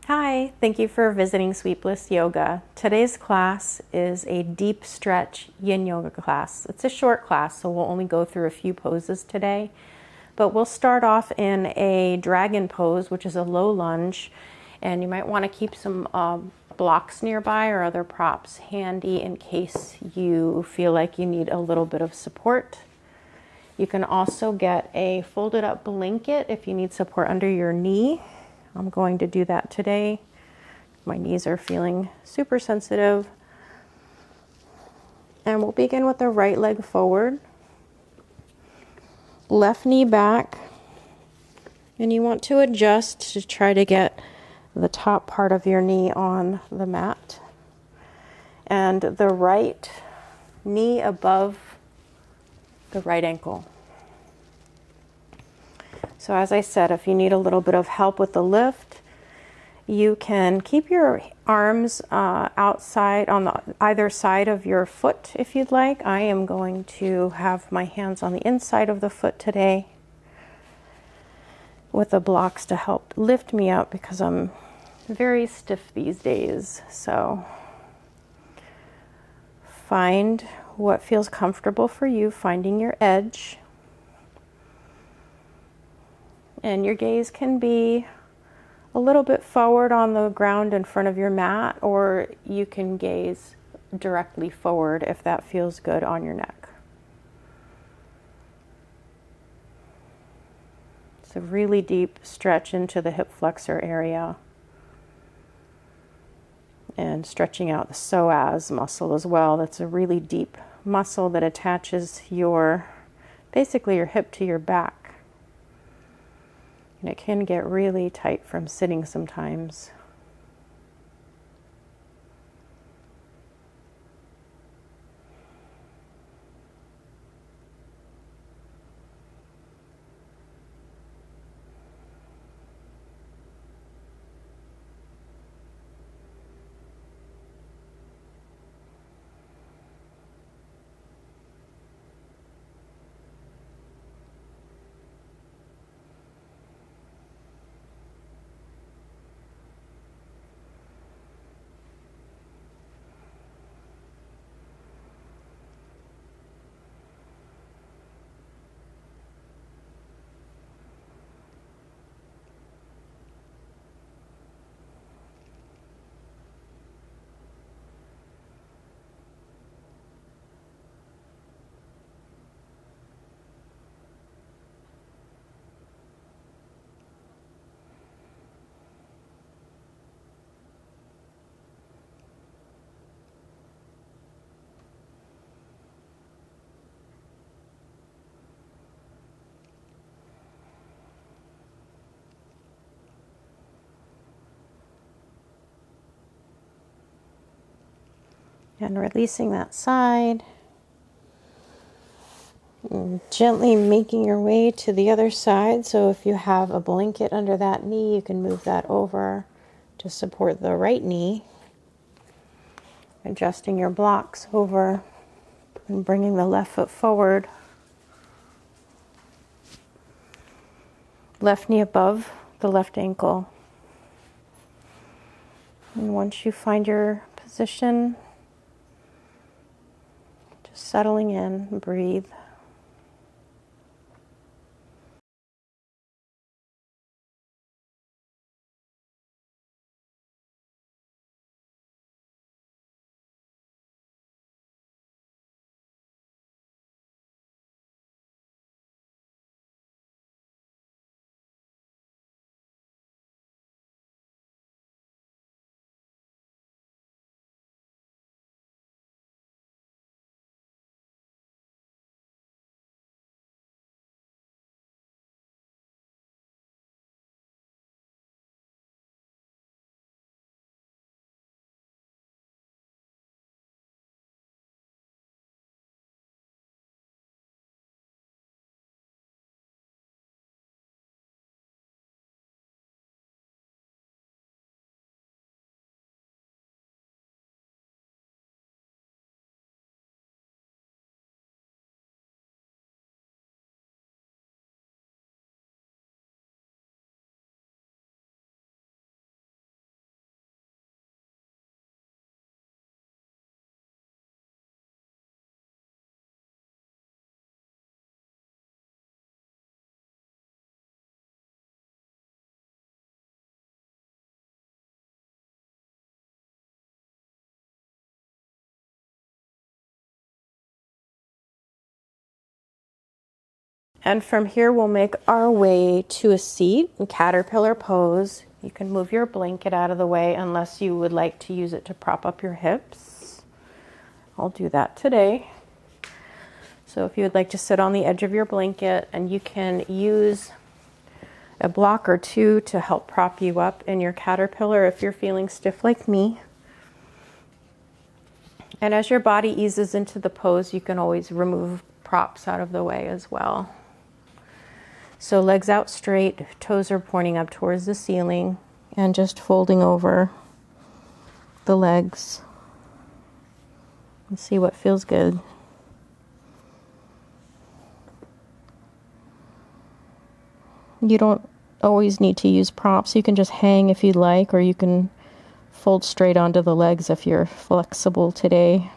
Hi, thank you for visiting Sweet Bliss Yoga. Today's class is a deep stretch yin yoga class. It's a short class, so we'll only go through a few poses today. But we'll start off in a dragon pose, which is a low lunge. And you might want to keep some blocks nearby or other props handy in case you feel like you need a little bit of support. You can also get a folded up blanket if you need support under your knee. I'm going to do that today. My knees are feeling super sensitive. And we'll begin with the right leg forward, left knee back, and you want to adjust to try to get the top part of your knee on the mat, and the right knee above the right ankle. So as I said, if you need a little bit of help with the lift, you can keep your arms outside on either side of your foot if you'd like. I am going to have my hands on the inside of the foot today with the blocks to help lift me up because I'm very stiff these days. So find what feels comfortable for you, finding your edge. And your gaze can be a little bit forward on the ground in front of your mat, or you can gaze directly forward if that feels good on your neck. It's a really deep stretch into the hip flexor area and stretching out the psoas muscle as well. That's a really deep muscle that attaches basically your hip to your back. And it can get really tight from sitting sometimes. And releasing that side. And gently making your way to the other side. So if you have a blanket under that knee, you can move that over to support the right knee. Adjusting your blocks over and bringing the left foot forward. Left knee above the left ankle. And once you find your position, just settling in, breathe. And from here, we'll make our way to a seat in caterpillar pose. You can move your blanket out of the way unless you would like to use it to prop up your hips. I'll do that today. So if you would like to sit on the edge of your blanket, and you can use a block or two to help prop you up in your caterpillar if you're feeling stiff like me. And as your body eases into the pose, you can always remove props out of the way as well. So legs out straight, toes are pointing up towards the ceiling, and just folding over the legs and see what feels good. You don't always need to use props. You can just hang if you'd like, or you can fold straight onto the legs if you're flexible today.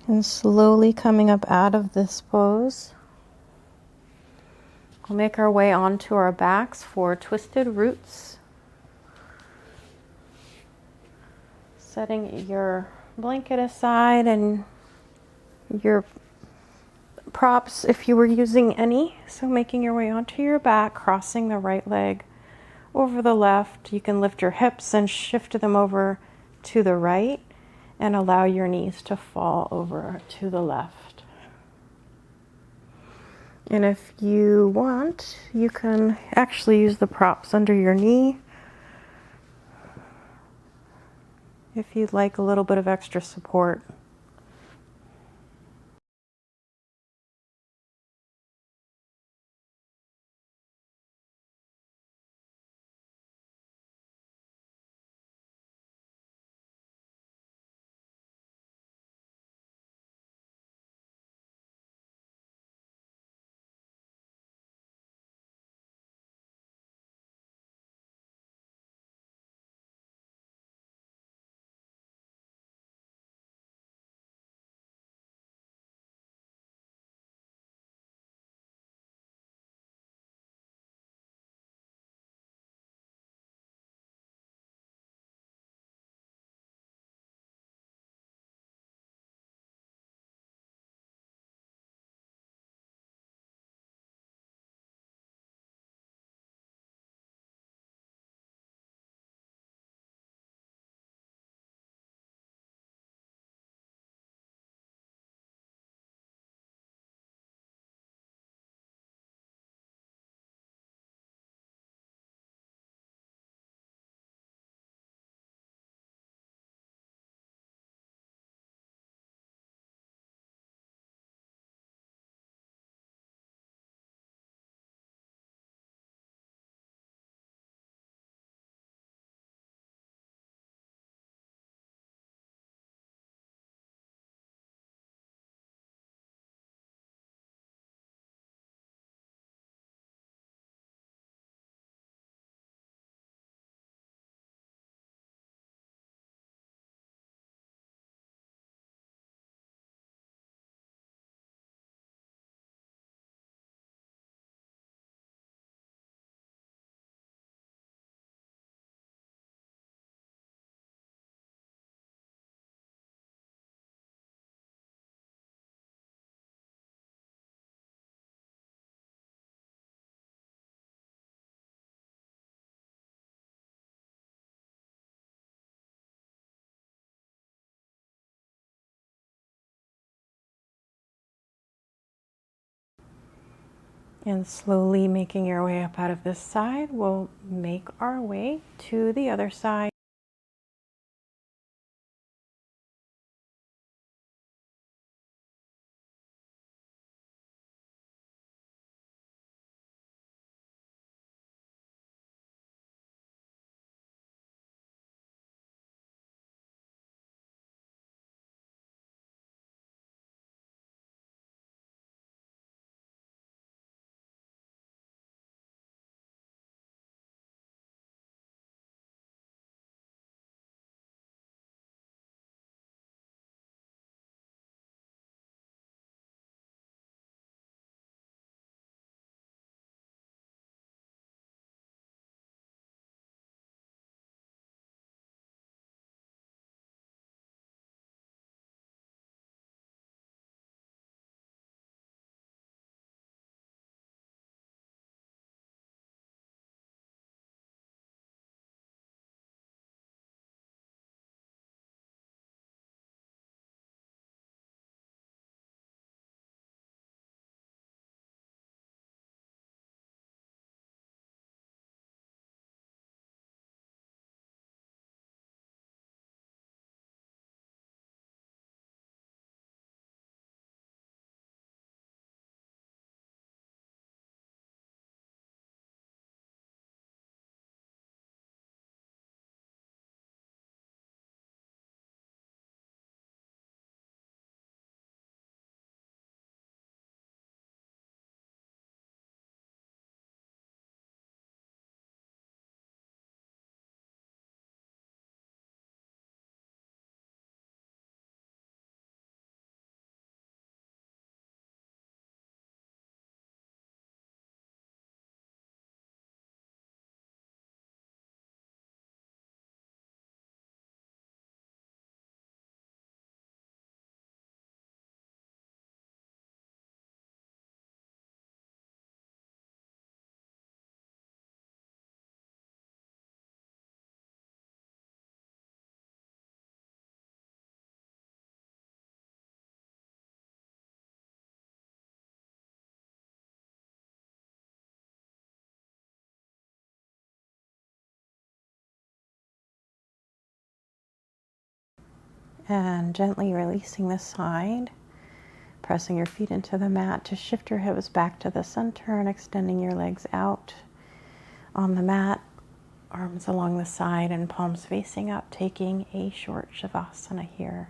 And slowly coming up out of this pose, we'll make our way onto our backs for twisted roots. Setting your blanket aside and your props if you were using any. So making your way onto your back, crossing the right leg over the left. You can lift your hips and shift them over to the right and allow your knees to fall over to the left. And if you want, you can actually use the props under your knee if you'd like a little bit of extra support. And slowly making your way up out of this side, we'll make our way to the other side. And gently releasing the side, pressing your feet into the mat to shift your hips back to the center and extending your legs out on the mat, arms along the side and palms facing up, taking a short Shavasana here.